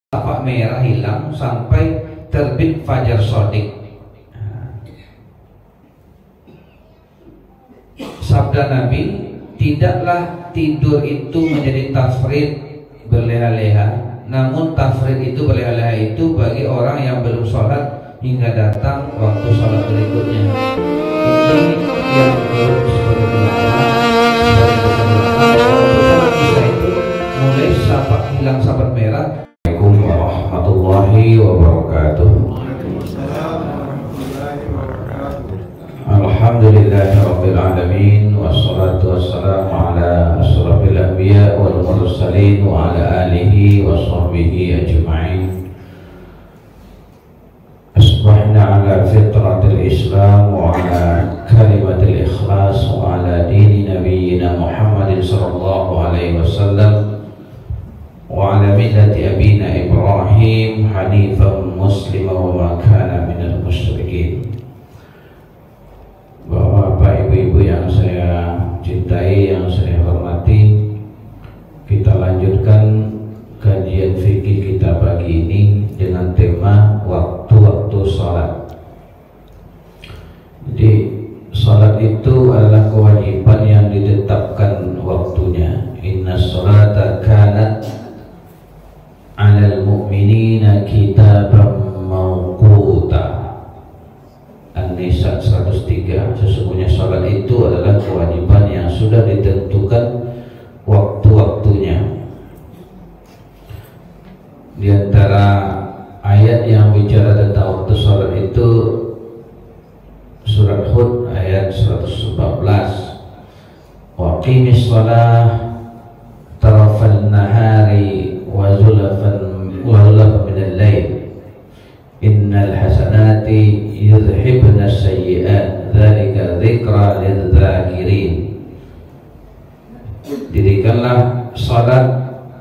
Shafaq merah hilang sampai terbit fajar shadiq. Sabda Nabi, tidaklah tidur itu menjadi tafrid berleha-leha, namun tafrid itu berleha-leha itu bagi orang yang belum sholat hingga datang waktu sholat berikutnya. Ini yang belum sebagai itu mulai shafaq hilang shafaq merah. Assalamualaikum warahmatullahi wabarakatuh. Alhamdulillahirabbil alamin, wassalatu wassalamu ala asyrafil anbiya wal mursalin wa ala alihi wa sahbihi ajma'in. Asbahna ala fitratil Islam wa ala kalimatil ikhlas wa ala dini nabiyyina Muhammadin sallallahu alaihi wasallam wa ala millati abina Ibrahim hanifan muslima wa ma kana minal musyrikin. Bapak, ibu-ibu yang saya cintai, yang saya hormati, kita lanjutkan kajian fikih kita pagi ini dengan tema waktu-waktu sholat. Jadi sholat itu adalah kewajiban yang ditetapkan waktunya. Inna sholata kanat 'alal mu'minina kitaban mawquta. An-Nisa 103. Sesungguhnya sholat itu adalah kewajiban yang sudah ditentukan waktu-waktunya. Di antara ayat yang bicara tentang waktu sholat itu surat Hud ayat 114. Wa qimis shalah tarafan nahari wa zulafan minal lail innal hasanati yudhibna sayyi'at dzalika dzikra lidzakirin. Dirikanlah salat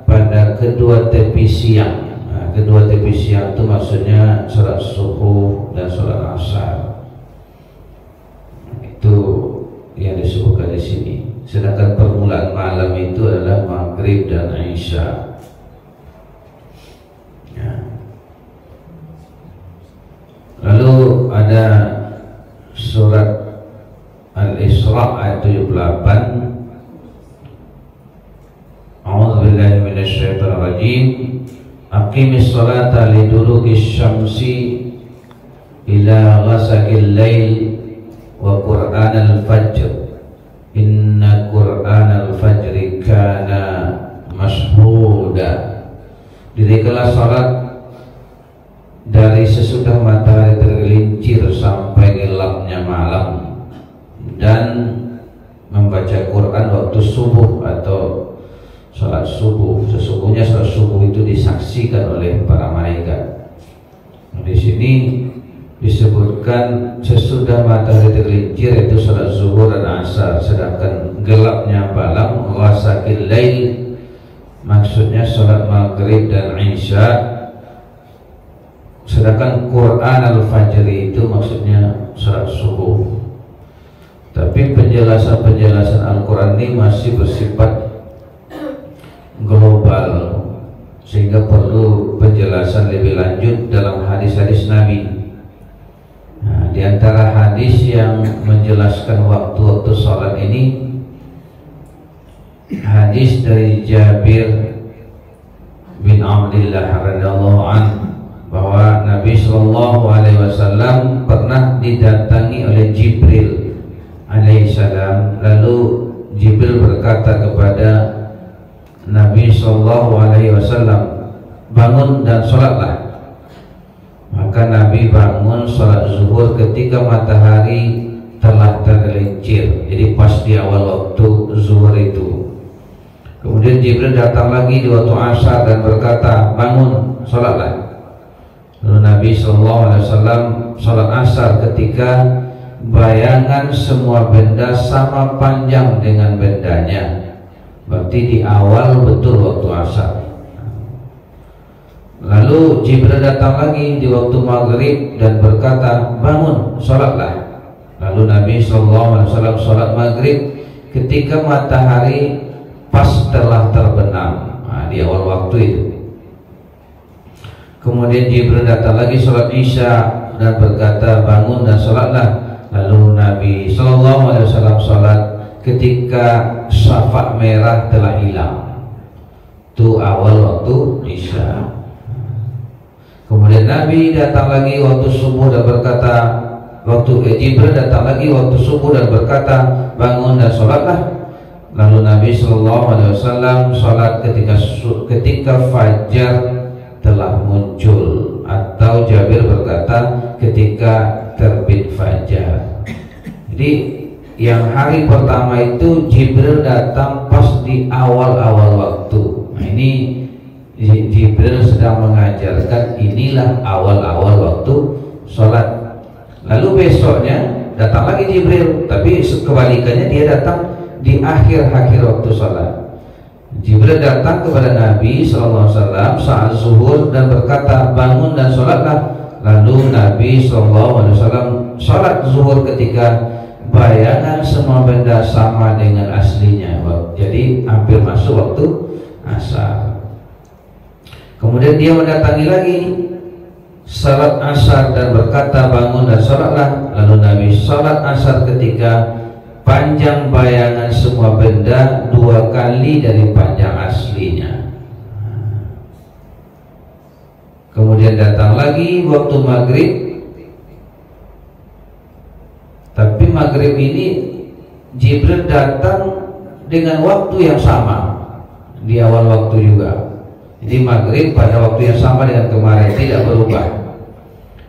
pada kedua tepi siang. Kedua tepi siang itu maksudnya salat subuh dan salat asar. Itu yang disebutkan di sini. Sedangkan permulaan malam itu adalah maghrib dan isya. Lalu ada surat Al-Isra ayat 78. A'udzubillahi minasyaitonir rajim. Aqimis sholata liduluki syamsi ila ghasaqil lail wa qur'anal fajr. Inna qur'anal fajri kana mashhuda. Dirikanlah salat dari sesudah matahari tergelincir sampai gelapnya malam, dan membaca Quran waktu subuh atau salat subuh. Sesungguhnya salat subuh itu disaksikan oleh para malaikat. Di sini disebutkan sesudah matahari tergelincir yaitu salat zuhur dan asar, sedangkan gelapnya malam ghasaqil lail maksudnya salat maghrib dan isya. Sedangkan Quran al-Fajr itu maksudnya salat subuh. Tapi penjelasan Al-Quran ini masih bersifat global, sehingga perlu penjelasan lebih lanjut dalam hadis-hadis Nabi. Nah, di antara hadis yang menjelaskan waktu-waktu salat ini, hadis dari Jabir bin Abdullah radhiyallahu anhu, bahwa Nabi Shallallahu Alaihi Wasallam pernah didatangi oleh Jibril alaihissalam. Lalu Jibril berkata kepada Nabi Shallallahu Alaihi Wasallam, bangun dan sholatlah. Maka Nabi bangun sholat zuhur ketika matahari telah tergelincir, jadi pas di awal waktu zuhur itu. Kemudian Jibril datang lagi di waktu asar dan berkata, bangun, sholatlah. Lalu Nabi SAW sholat asar ketika bayangan semua benda sama panjang dengan bendanya. Berarti di awal betul waktu asar. Lalu Jibril datang lagi di waktu maghrib dan berkata, bangun, sholatlah. Lalu Nabi SAW sholat maghrib ketika matahari pas telah terbenam, di awal waktu itu. Kemudian Jibril datang lagi sholat Isya dan berkata, bangun dan sholatlah. Lalu Nabi SAW sholat ketika syafaq merah telah hilang. Itu awal waktu Isya. Kemudian Nabi datang lagi waktu subuh dan berkata, Jibril datang lagi waktu subuh dan berkata, bangun dan sholatlah. Lalu Nabi SAW sholat ketika fajar telah muncul, atau Jabir berkata ketika terbit fajar. Jadi yang hari pertama itu Jibril datang pas di awal-awal waktu. Nah, ini Jibril sedang mengajarkan inilah awal-awal waktu sholat. Lalu besoknya datang lagi Jibril, tapi kebalikannya, dia datang di akhir-akhir waktu sholat. Jibril datang kepada Nabi SAW saat zuhur dan berkata, bangun dan sholatlah. Lalu Nabi SAW sholat zuhur ketika bayangan semua benda sama dengan aslinya. Jadi hampir masuk waktu asar. Kemudian dia mendatangi lagi salat asar dan berkata, bangun dan sholatlah. Lalu Nabi sholat asar ketika panjang bayangan semua benda 2 kali dari panjang aslinya. Kemudian datang lagi waktu maghrib, tapi maghrib ini Jibril datang dengan waktu yang sama di awal waktu juga. Jadi maghrib pada waktu yang sama dengan kemarin, tidak berubah.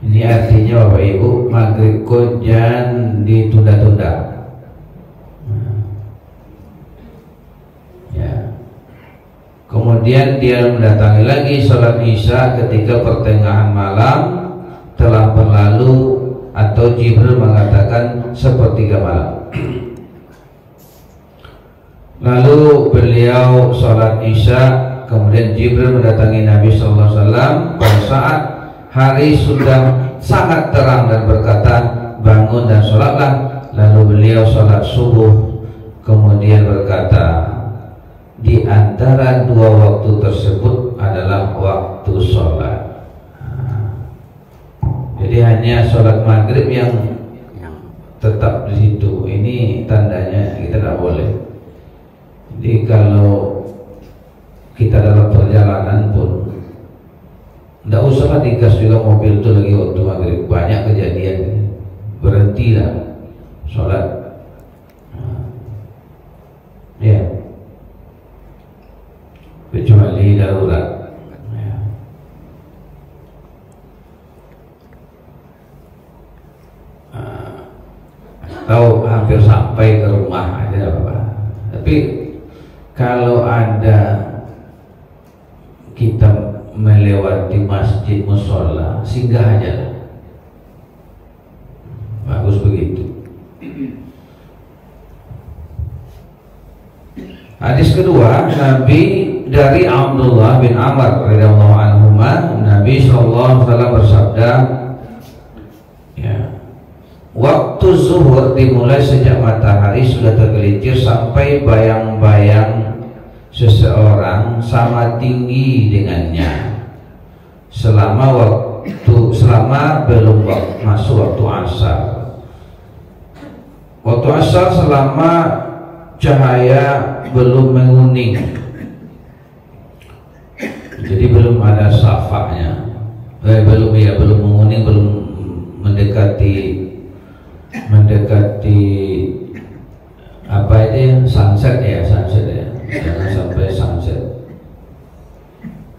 Ini artinya Bapak Ibu, maghrib kok jangan ditunda-tunda. Kemudian dia mendatangi lagi sholat Isya ketika pertengahan malam telah berlalu, atau Jibril mengatakan sepertiga malam. Lalu beliau sholat Isya, kemudian Jibril mendatangi Nabi SAW pada saat hari sudah sangat terang dan berkata, bangun dan sholatlah. Lalu beliau sholat subuh, kemudian berkata, di antara 2 waktu tersebut adalah waktu sholat. Jadi hanya sholat maghrib yang tetap di situ. Ini tandanya kita tidak boleh. Jadi kalau kita dalam perjalanan pun tidak usahlah digas juga mobil itu lagi waktu maghrib. Banyak kejadian, berhentilah sholat. Ya, kecuali darurat. Atau hampir sampai ke rumah aja apa. Tapi kalau ada kita melewati masjid musola, singgah aja, bagus begitu. Hadis kedua, Nabi dari Abdullah bin Amr radhiyallahu anhuma, Nabi sallallahu alaihi wasallam bersabda, ya, waktu zuhur dimulai sejak matahari sudah tergelincir sampai bayang-bayang seseorang sama tinggi dengannya, selama belum masuk waktu asar. Waktu asar selama cahaya belum menguning, jadi belum ada syafaqnya, belum menguning, belum mendekati apa itu sunset ya, jangan sampai sunset.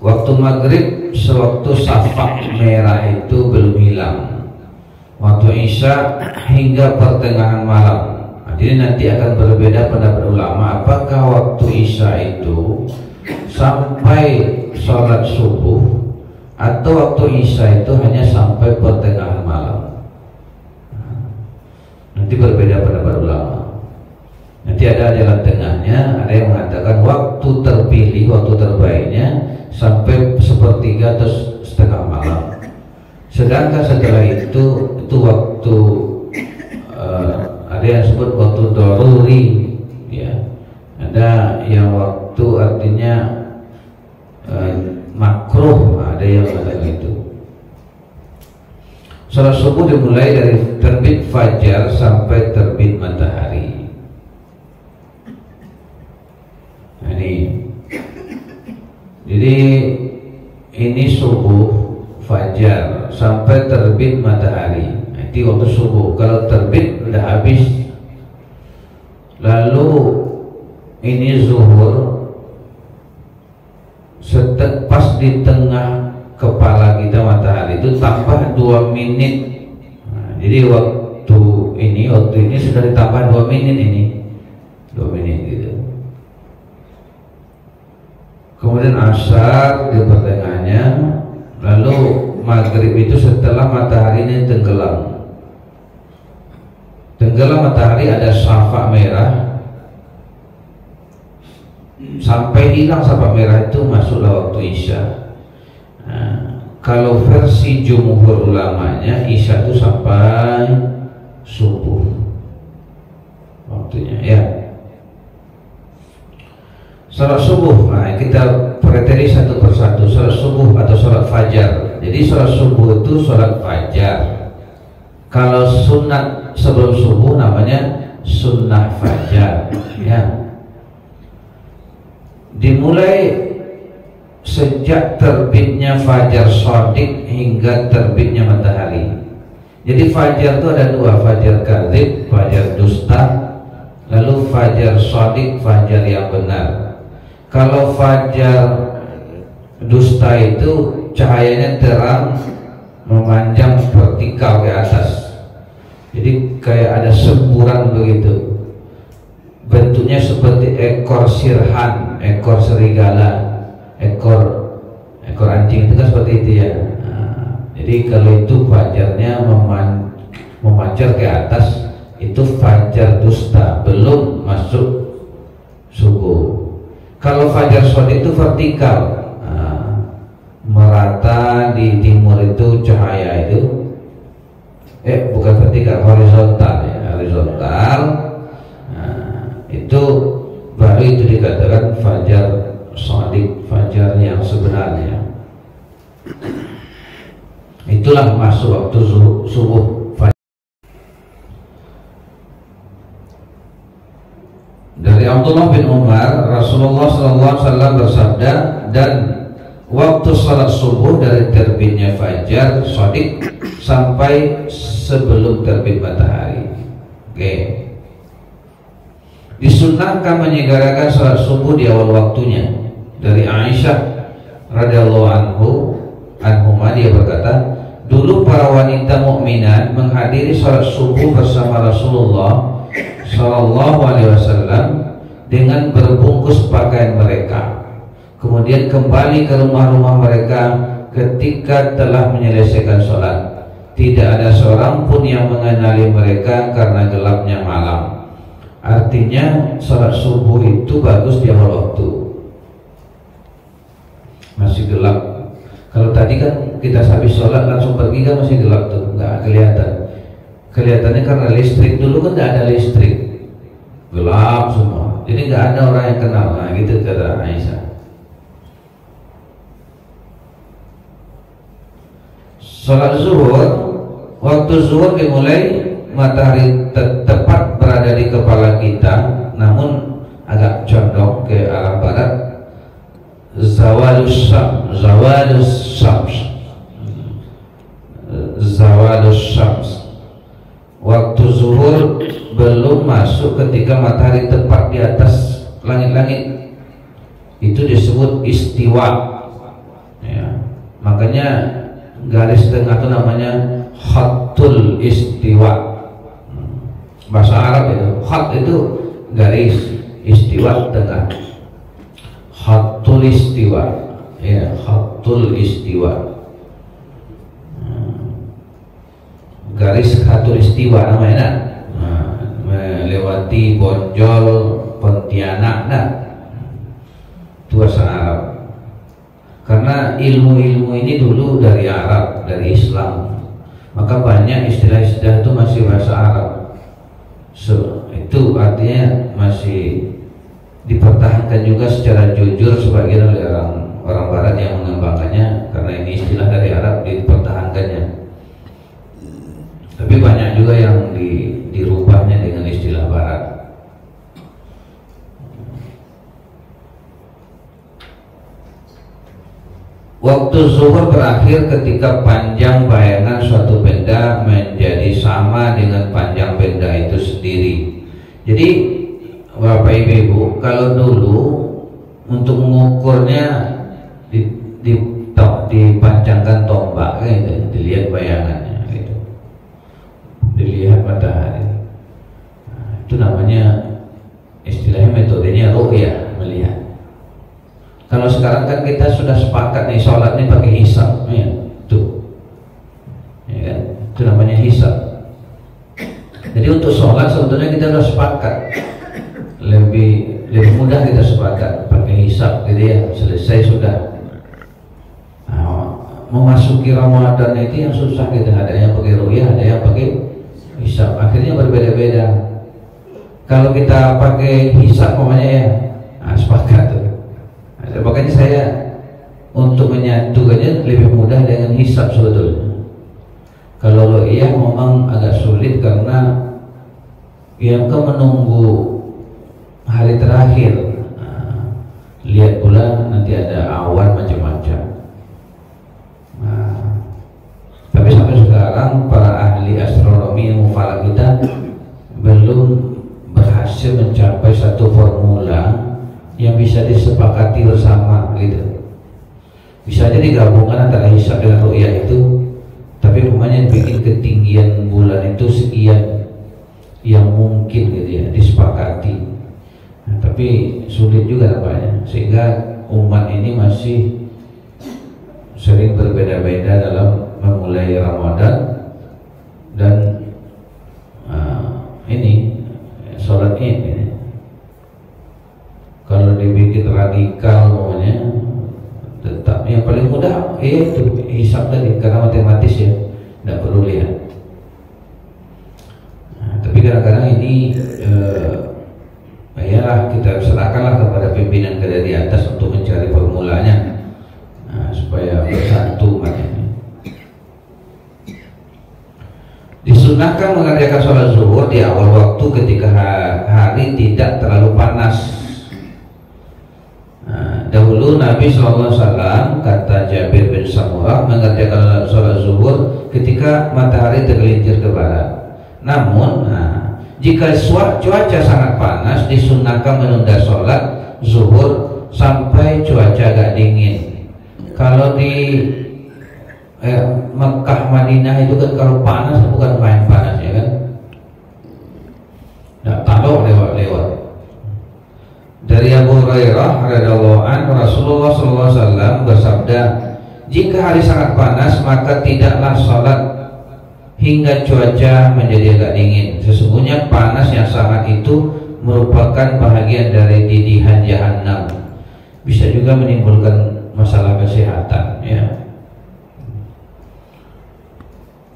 Waktu maghrib sewaktu syafaq merah itu belum hilang. Waktu Isya hingga pertengahan malam. Jadi nanti akan berbeda pendapat ulama, apakah waktu Isya itu sampai sholat subuh, atau waktu Isya itu hanya sampai pertengahan malam. Nanti berbeda pendapat ulama. Nanti ada jalan tengahnya, ada yang mengatakan waktu terpilih, waktu terbaiknya sampai sepertiga atau setengah malam. Sedangkan setelah itu waktu ada yang sebut waktu daruri, ya. Ada yang waktu artinya makruh, ada yang mengatakan itu. Salat subuh dimulai dari terbit fajar sampai terbit matahari. Nah, jadi ini subuh fajar sampai terbit matahari. Nanti waktu subuh. Kalau terbit udah habis. Lalu ini zuhur, pas di tengah kepala kita matahari itu tambah 2 menit. Nah, jadi waktu ini sudah ditambah 2 menit ini, 2 menit gitu. Kemudian asar di pertengahannya, lalu maghrib itu setelah matahari ini tenggelam. Tenggelam matahari ada syafa merah, sampai hilang syafa merah itu masuklah waktu isya. Nah, kalau versi jumhur ulamanya isya itu sampai subuh waktunya ya. Salat subuh, nah kita perhatikan satu persatu. Salat subuh atau salat fajar. Jadi salat subuh itu salat fajar. Kalau sunat sebelum subuh namanya sunnah fajar ya. Dimulai sejak terbitnya fajar shadiq hingga terbitnya matahari. Jadi fajar itu ada 2, fajar kadzib, fajar dusta, lalu fajar shadiq, fajar yang benar. Kalau fajar dusta itu cahayanya terang memanjang vertikal ke atas, jadi kayak ada semburan begitu, bentuknya seperti ekor sirhan, ekor serigala, ekor anjing itu kan seperti itu ya. Nah, jadi kalau itu fajarnya memancar ke atas, itu fajar dusta, belum masuk subuh. Kalau fajar shadiq itu vertikal, merata di timur itu cahaya itu, bukan vertikal, horizontal ya, horizontal. Nah, itu baru itu dikatakan fajar shadiq, fajar yang sebenarnya. Itulah masuk waktu subuh. Dari Abdullah bin Umar, Rasulullah SAW bersabda, dan waktu salat subuh dari terbitnya fajar shadiq sampai sebelum terbit matahari. Oke. Disunnahkan menyegerakan salat subuh di awal waktunya. Dari Aisyah radhiyallahu anhuma dia berkata, dulu para wanita mukminat menghadiri salat subuh bersama Rasulullah Sallallahu Alaihi Wasallam dengan berbungkus pakaian mereka, kemudian kembali ke rumah-rumah mereka ketika telah menyelesaikan sholat. Tidak ada seorang pun yang mengenali mereka karena gelapnya malam. Artinya sholat subuh itu bagus di awal waktu, masih gelap. Kalau tadi kan kita habis sholat langsung pergi kan masih gelap tuh, nggak kelihatan. Kelihatannya karena listrik, dulu kan tidak ada listrik, gelap semua, jadi nggak ada orang yang kenal. Nah gitu kata Aisyah. Sholat zuhur, waktu zuhur dimulai matahari tepat berada di kepala kita, namun agak condong ke arah barat. Zawalus Shams. Waktu zuhur belum masuk ketika matahari tepat di atas langit-langit, itu disebut istiwa ya. Makanya garis tengah itu namanya khatul istiwa. Bahasa Arab itu khat itu garis, istiwa tengah, khatul istiwa ya, khatul istiwa. Garis khatulistiwa namanya, melewati Bonjol, Pontianak, itu bahasa Arab. Karena ilmu-ilmu ini dulu dari Arab, dari Islam, maka banyak istilah-istilah itu masih bahasa Arab. Itu artinya masih dipertahankan juga secara jujur sebagian oleh orang Barat yang mengembangkannya, karena ini istilah dari Arab dipertahankannya. dirubahnya dengan istilah barat. Waktu zuhur berakhir ketika panjang bayangan suatu benda menjadi sama dengan panjang benda itu sendiri. Jadi Bapak Ibu, kalau dulu untuk mengukurnya dipanjangkan tombak gitu, dilihat bayangannya gitu, dilihat matahari. Nah, itu namanya istilahnya metodenya ru'yah, melihat. Kalau sekarang kan kita sudah sepakat nih sholat nih pakai hisab, ya, tuh, ya kan? Itu namanya hisab. Jadi untuk sholat sebetulnya kita sudah sepakat, lebih mudah kita sepakat pakai hisab, gitu ya. Selesai sudah. Nah, memasuki Ramadan itu yang susah gitu, ada yang pakai ru'yah, ada yang pakai hisab. Akhirnya berbeda-beda. Kalau kita pakai hisab, pokoknya ya, nah, sepakat tuh. Makanya saya untuk menyatukannya lebih mudah dengan hisab sebetulnya. Kalau ru'yah memang agak sulit karena yang menunggu hari terakhir. Nah, lihat bulan nanti ada awan macam-macam. Nah, tapi sampai sekarang para ahli astronomi ilmu falak kita belum berhasil mencapai satu formula yang bisa disepakati bersama gitu. Bisa aja digabungkan antara hisab dengan ru'yah itu, tapi umpamanya bikin ketinggian bulan itu sekian yang mungkin gitu ya, disepakati. Nah, tapi sulit juga nampaknya, sehingga umat ini masih sering berbeda-beda dalam memulai Ramadan. Dan ini sholat ini kalau dibikin radikal namanya, tetap yang paling mudah itu hisab tadi, karena matematis ya, tidak perlu lihat. Nah, tapi kadang-kadang ini ya kita serahkanlah kepada pimpinan kita di atas untuk mencari formulanya, nah, supaya bersatu makanya. Disunahkan mengerjakan sholat zuhur di awal waktu ketika hari tidak terlalu panas. Dahulu Nabi SAW, kata Jabir bin Samurah, mengerjakan sholat zuhur ketika matahari tergelincir ke barat. Namun, jika cuaca sangat panas, disunahkan menunda sholat zuhur sampai cuaca agak dingin. Kalau di Mekah, Madinah itu kan kalau panas bukan main panas ya kan, nggak tahu lewat-lewat. Dari Abu Hurairah radhiyallahu anhu, Rasulullah SAW bersabda, jika hari sangat panas maka tidaklah sholat hingga cuaca menjadi agak dingin. Sesungguhnya panas yang sangat itu merupakan bahagian dari didihan jahanam. Bisa juga menimbulkan masalah kesehatan ya.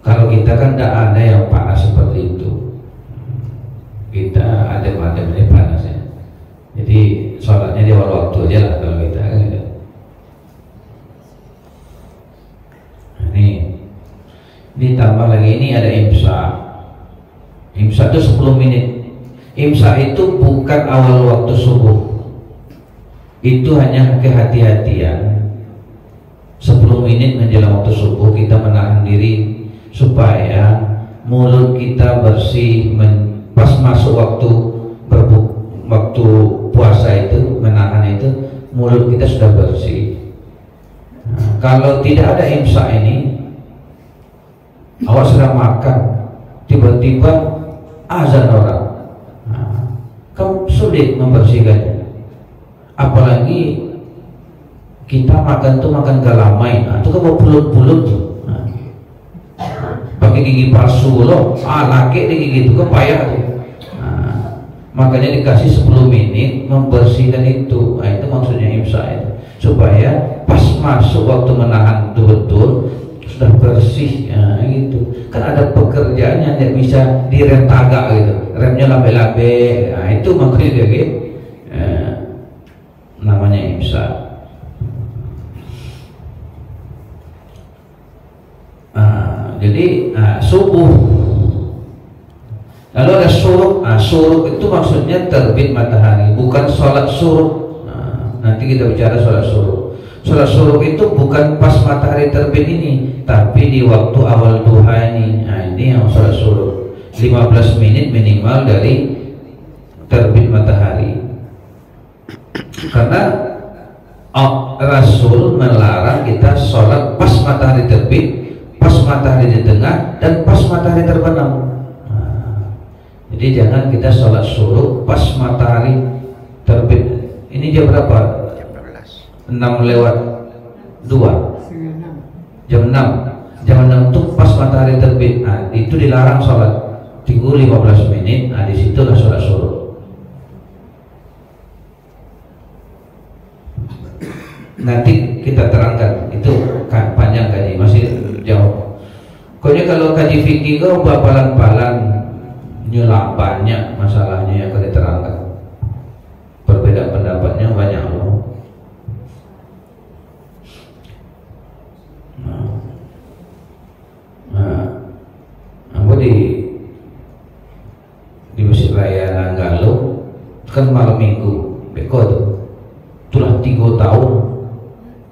Kalau kita kan tidak ada yang panas seperti itu, kita adem-adem ini panas ya. Jadi sholatnya di awal waktu aja lah kalau kita gitu. Ini tambah lagi, ini ada imsak. Imsak itu 10 menit. Imsak itu bukan awal waktu subuh. Itu hanya kehati-hatian. 10 menit menjelang waktu subuh kita menahan diri supaya mulut kita bersih. Pas masuk waktu waktu puasa itu, menahan itu, mulut kita sudah bersih. Nah, kalau tidak ada imsak ini, awak sedang makan, tiba-tiba azan orang, kamu sulit membersihkannya. Apalagi kita makan tuh makan galamai, itu kan bulut-bulut tuh, pakai gigi palsu loh, laki di gigi itu kan payah tuh. Makanya dikasih 10 menit membersihkan itu. Nah, itu maksudnya imsak itu, supaya pas masuk waktu menahan betul-betul sudah bersih ya, gitu. Kan ada pekerjaan yang tidak bisa direm tagak gitu, remnya lambe-lambe. Nah, itu makanya gitu. Namanya imsak. Jadi subuh Lalu ada syuruk. Syuruk itu maksudnya terbit matahari, bukan sholat syuruk. Nanti kita bicara sholat syuruk. Sholat syuruk itu bukan pas matahari terbit ini, tapi di waktu awal duha ini. Ini yang sholat syuruk. 15 menit minimal dari terbit matahari. Karena Rasul melarang kita sholat pas matahari terbit, pas matahari di tengah, dan pas matahari terbenam. Jadi jangan kita sholat syuruk pas matahari terbit. Ini jam berapa? Jam 6:02. Jam 6. Jam 6 itu pas matahari terbit. Itu dilarang sholat. Tunggu 15 menit. Di situlah sholat syuruk. Nanti kita terangkan. Itu panjang kaji, masih jauh. Pokoknya kalau kaji fikih kau bapalan-palan nyelah banyak masalahnya yang akan diterangkan. Perbedaan pendapatnya banyak loh. Aku di Masjid Raya Nanggalo kan malam minggu, beko tuh, itulah 3 tahun,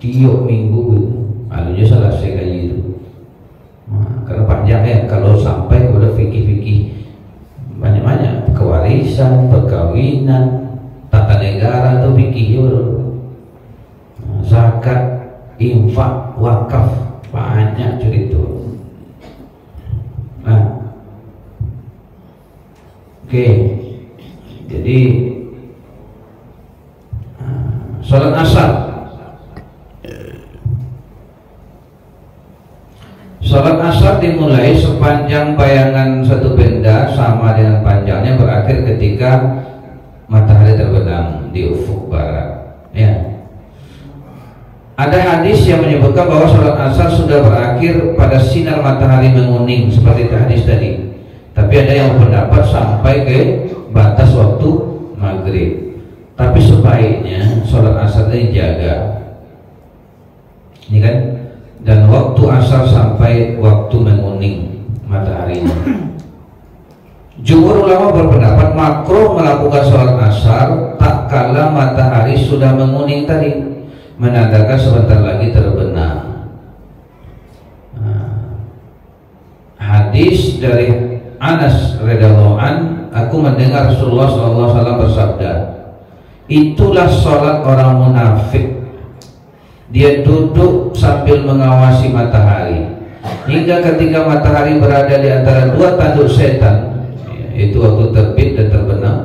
tiap minggu gitu. Lalunya selesai kayak gitu. Karena panjang ya kalau sampai kepada fikih-fikih banyak-banyak, kewarisan, perkawinan, tata negara atau fikih, zakat, infak, wakaf, banyak cerita. Oke. Jadi sholat asar. Sholat asar dimulai sepanjang bayangan satu benda sama dengan panjangnya, berakhir ketika matahari terbenam di ufuk barat. Ya. Ada hadis yang menyebutkan bahwa sholat asar sudah berakhir pada sinar matahari menguning seperti hadis tadi. Tapi ada yang berpendapat sampai ke batas waktu maghrib. Tapi sebaiknya sholat asar ini dijaga. Ini kan? Dan waktu asar sampai waktu menguning mataharinya. Jumhur ulama berpendapat makruh melakukan sholat asar tak kala matahari sudah menguning tadi, menandakan sebentar lagi terbenam. Hadis dari Anas radhiyallahu an, aku mendengar Rasulullah SAW bersabda, itulah sholat orang munafik. Dia duduk sambil mengawasi matahari hingga ketika matahari berada di antara 2 tanduk setan, yaitu waktu terbit dan terbenam,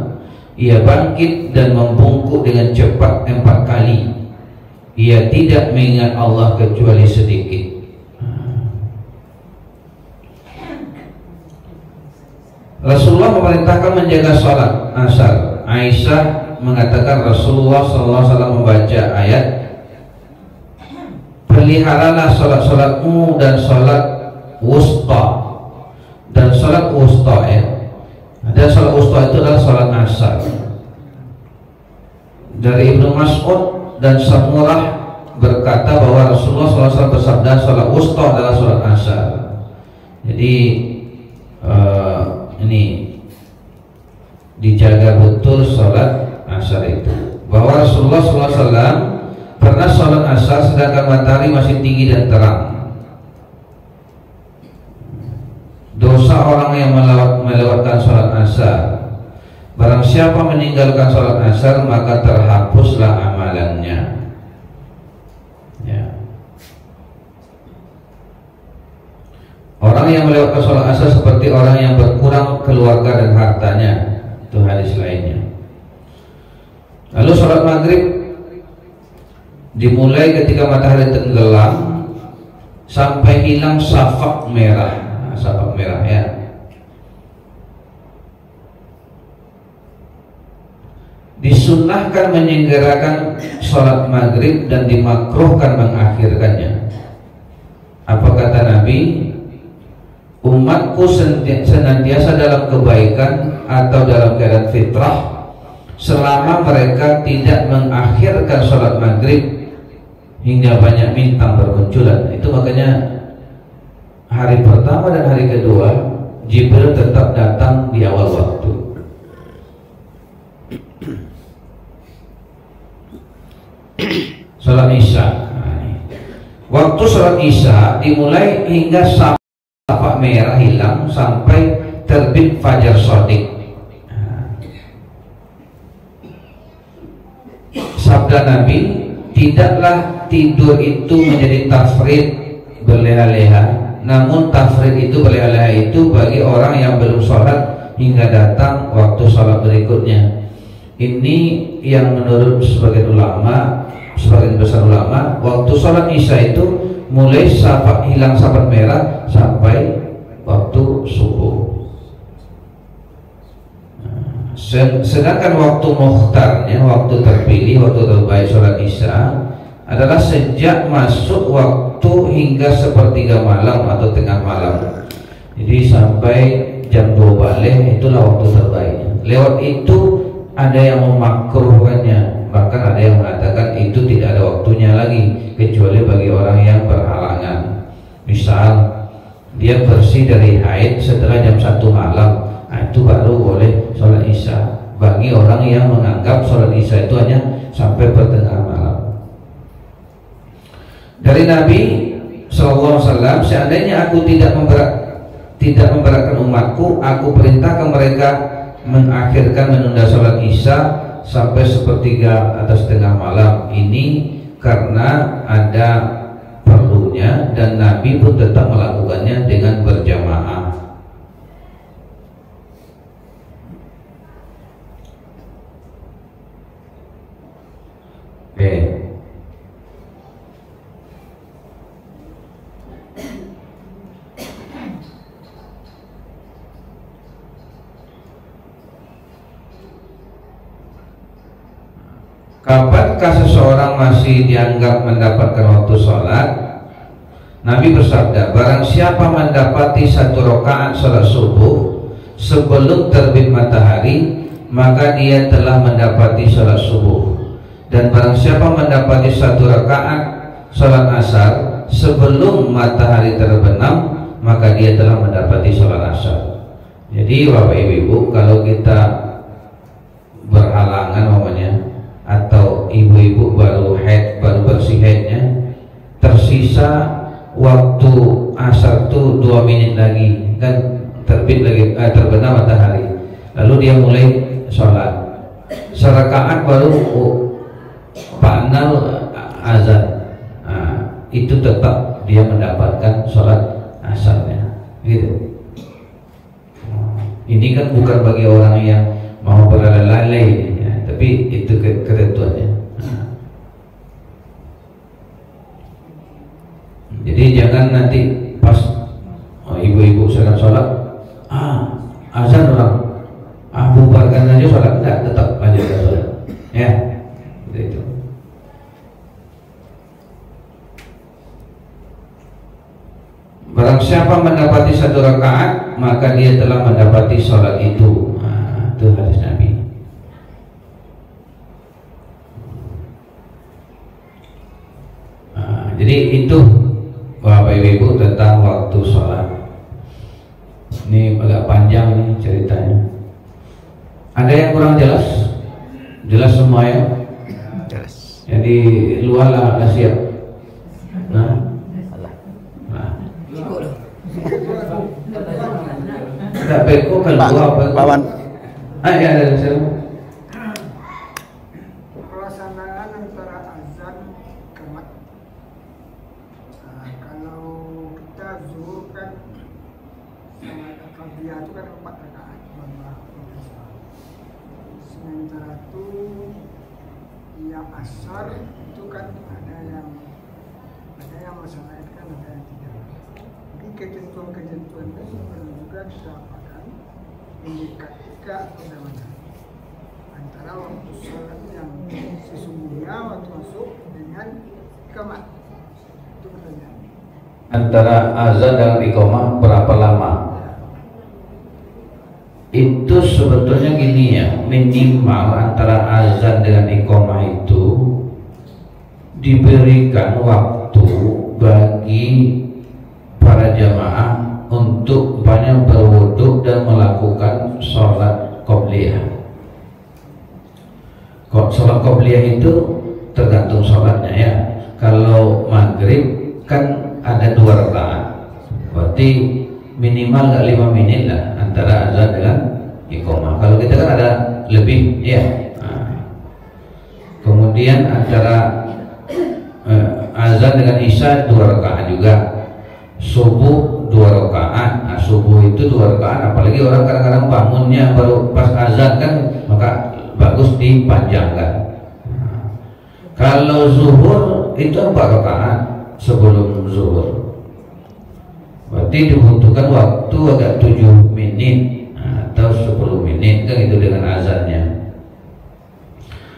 ia bangkit dan membungkuk dengan cepat 4 kali. Ia tidak mengingat Allah kecuali sedikit. Rasulullah memerintahkan menjaga sholat asar. Aisyah mengatakan Rasulullah SAW membaca ayat, peliharalah sholat-sholatmu dan sholat wusta. Dan sholat wusta ya. Dan sholat wusta itu adalah sholat asar. Dari Ibnu Mas'ud dan Samurah berkata bahwa Rasulullah SAW bersabda sholat wusta adalah sholat asar. Jadi ini dijaga betul sholat asar itu. Bahwa Rasulullah SAW pernah sholat asar sedangkan matahari masih tinggi dan terang. Dosa orang yang melewatkan sholat asar, barang siapa meninggalkan sholat asar maka terhapuslah amalannya. Ya. Orang yang melewatkan sholat asar seperti orang yang berkurang keluarga dan hartanya. Itu hadis lainnya. Lalu sholat maghrib dimulai ketika matahari tenggelam sampai hilang syafaq merah. Syafaq merah ya. Disunnahkan menyegerakan sholat maghrib dan dimakruhkan mengakhirkannya. Apa kata Nabi? Umatku senantiasa dalam kebaikan atau dalam keadaan fitrah selama mereka tidak mengakhirkan sholat maghrib hingga banyak bintang bermunculan. Itu makanya hari pertama dan hari kedua Jibril tetap datang di awal waktu. Salat Isya. Waktu salat Isya dimulai hingga safaq merah hilang sampai terbit fajar shadiq. Sabda Nabi, tidaklah tidur itu menjadi tafrid berleha-leha, namun tafrid itu berleha-leha itu bagi orang yang belum sholat hingga datang waktu sholat berikutnya. Ini yang menurut sebagian besar ulama, waktu sholat Isya itu mulai hilang safaq merah sampai waktu subuh. Sedangkan waktu mukhtarnya, waktu terpilih, waktu terbaik sholat Isya adalah sejak masuk waktu hingga sepertiga malam atau tengah malam. Jadi sampai jam 2 balik itulah waktu terbaiknya. Lewat itu ada yang memakruhkannya, bahkan ada yang mengatakan itu tidak ada waktunya lagi kecuali bagi orang yang berhalangan. Misal dia bersih dari haid setelah jam 1 malam, nah itu baru boleh sholat Isya. Bagi orang yang menganggap sholat Isya itu hanya sampai pertengahan malam. Dari Nabi SAW, seandainya aku tidak memberatkan umatku, aku perintahkan mereka mengakhirkan menunda sholat Isya sampai sepertiga atau setengah malam. Ini karena ada perlunya dan Nabi pun tetap melakukannya dengan berjamaah. Kapankah seseorang masih dianggap mendapatkan waktu sholat? Nabi bersabda, barang siapa mendapati 1 rakaat sholat subuh sebelum terbit matahari, maka dia telah mendapati sholat subuh. Dan barang siapa mendapati 1 rakaat sholat asar sebelum matahari terbenam, maka dia telah mendapati sholat asar. Jadi Bapak Ibu, kalau kita berhalangan namanya, atau ibu-ibu baru bersih haidnya, tersisa waktu asar tuh 2 menit lagi kan terbit lagi terbenam matahari, lalu dia mulai sholat serakaat baru panal azan, itu tetap dia mendapatkan sholat asarnya gitu. Ini kan bukan bagi orang yang mau berlalai, tapi itu ketentuannya. Jadi jangan nanti pas ibu-ibu sedang sholat, azan orang, bubarkan aja sholat, enggak, tetap lanjutkan sholat, ya, itu. Barang siapa mendapati 1 rakaat, maka dia telah mendapati sholat itu. Itu hadis Nabi. Jadi itu Bapak Ibu tentang waktu sholat. Ini agak panjang nih ceritanya. Ada yang kurang jelas? Jelas semua ya? Jelas. Jadi luar lah siap. Tidak beko kan luar Pawan. Ya ada saya. Pelaksanaan antara azan ke kalau kita zuhur kan dia itu kan 4 rakaat, sementara itu yang asar itu kan ada yang melaksanakan, ada yang tidak. Jadi ketentuan-ketentuan itu perlu juga kita apakan indikator bagaimana antara waktu sholat yang sesungguhnya waktu masuk dengan iqamah. Itu pertanyaan. Antara azan dan iqamah berapa lama? Itu sebetulnya gini ya, minimal antara azan dengan iqamah itu diberikan waktu bagi para jamaah untuk banyak berwudu dan melakukan sholat qobliyah. Kok sholat qobliyah itu tergantung sholatnya ya. Kalau maghrib kan ada 2 rakaat, berarti minimal nggak 5 menit lah antara azan dengan iqamah. Kalau kita kan ada lebih ya. Kemudian antara azan dengan isya 2 rakaat juga. Subuh 2 rakaat. Subuh itu 2 rakaat. Apalagi orang kadang-kadang bangunnya baru pas azan kan, maka bagus dipanjangkan. Kalau zuhur itu 4 rakaat sebelum zuhur. Berarti dibutuhkan waktu agak 7 menit atau 10 menit kan itu dengan azannya.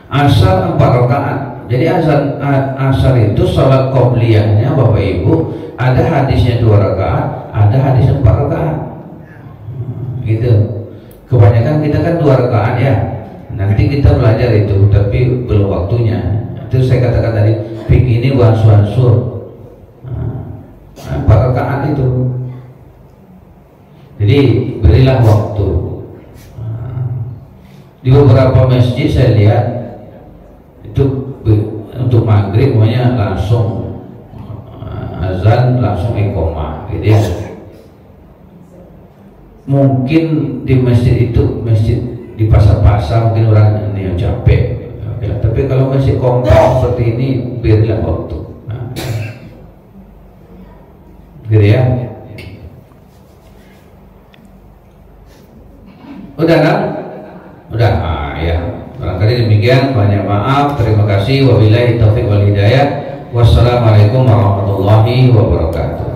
Asar 4 rakaat. Jadi asar itu sholat qobliyahnya Bapak Ibu, ada hadisnya 2 rakaat, ada hadisnya 4 rakaat. Gitu. Kebanyakan kita kan 2 rakaat ya. Nanti kita belajar itu, tapi belum waktunya. Itu saya katakan tadi, fikih ini wansur. 4 rakaat itu. Jadi berilah waktu. Di beberapa masjid saya lihat itu untuk maghrib semuanya langsung azan, langsung iqamah, gitu ya. Mungkin di masjid itu, masjid di pasar-pasar mungkin orang ini yang capek. Ya, tapi kalau masih kompak seperti ini, berilah waktu. Gitu ya. Udah kan? Udah. Ya. Barangkali demikian. Banyak maaf. Terima kasih. Wabillahi taufiq wal hidayah. Wassalamualaikum warahmatullahi wabarakatuh.